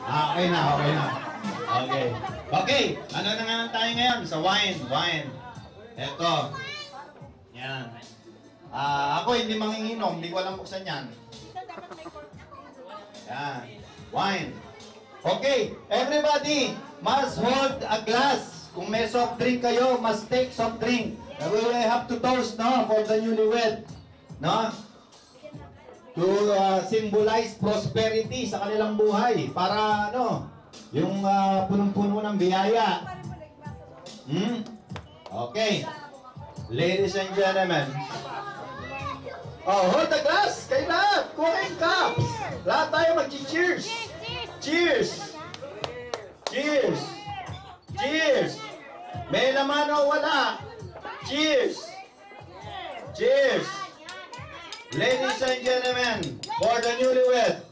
Okay na, okay na. Okay. Okay, ano na nga tayo ngayon? Sa wine, wine. Eto. Yan. Ako hindi manginginom, hindi ko alam buksan yan. Yan. Wine. Okay, everybody must hold a glass. Kung may soft drink kayo, must take soft drink. We will have to toast, no, for the newlywed. No? To symbolize prosperity sa kanilang buhay. Para, ano, yung punong-puno ng biyaya. Okay. Ladies and gentlemen. Oh, hold the glass! Kayo lahat! Kuha kayong cups! Lahat tayo mag-cheers! Cheers! Cheers! Cheers! May laman o wala? Cheers! Cheers! Ladies and gentlemen, for the newlywed,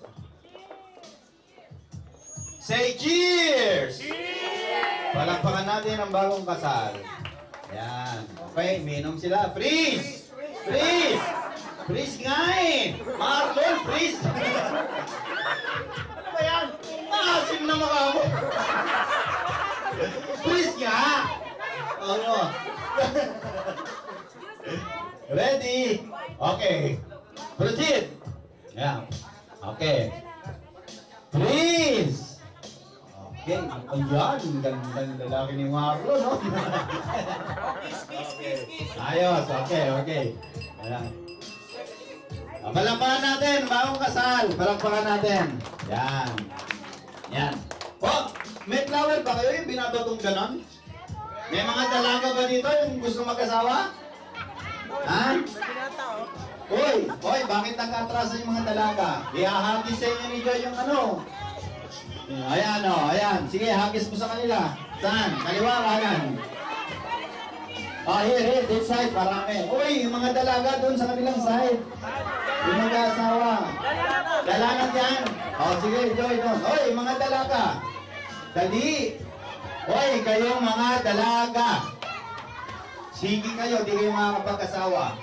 say cheers! Palakpakan natin ang bagong kasal. Yan. Okay, minom sila. Freeze! Freeze! Freeze nga eh! Marlon, freeze! Ano ba yan? Maasim na mukha mo! Freeze nga! Ano? Ready? Okay. Proceed! Yeah. Okay. Freeze! Okay. Ayan, gandang lalaki ni Marlon, no? Okay. Ayos, okay, okay. Ayan. Palakpakan natin, bagong kasal. Palakpakan natin. Yan. Yan. Oh, may flower ba kayo yung binabagong ganon? May mga dalaga ba dito yung gusto mag-asawa? Ha? Uy, bakit nag-atrasan yung mga dalaga? Ihahagis sa inyo ni Joy yung ano. Ayan o, ayan. Sige, hagis mo sa kanila. Saan? Kaliwa, kanan. Here, this side, parami. Uy, yung mga dalaga doon sa kanilang side. Yung mag-asawa. Dalaga dyan. Sige, Joy doon. Uy, mga dalaga. Dali. Uy, kayong mga dalaga. Sige kayo, di kayo makakapag-asawa.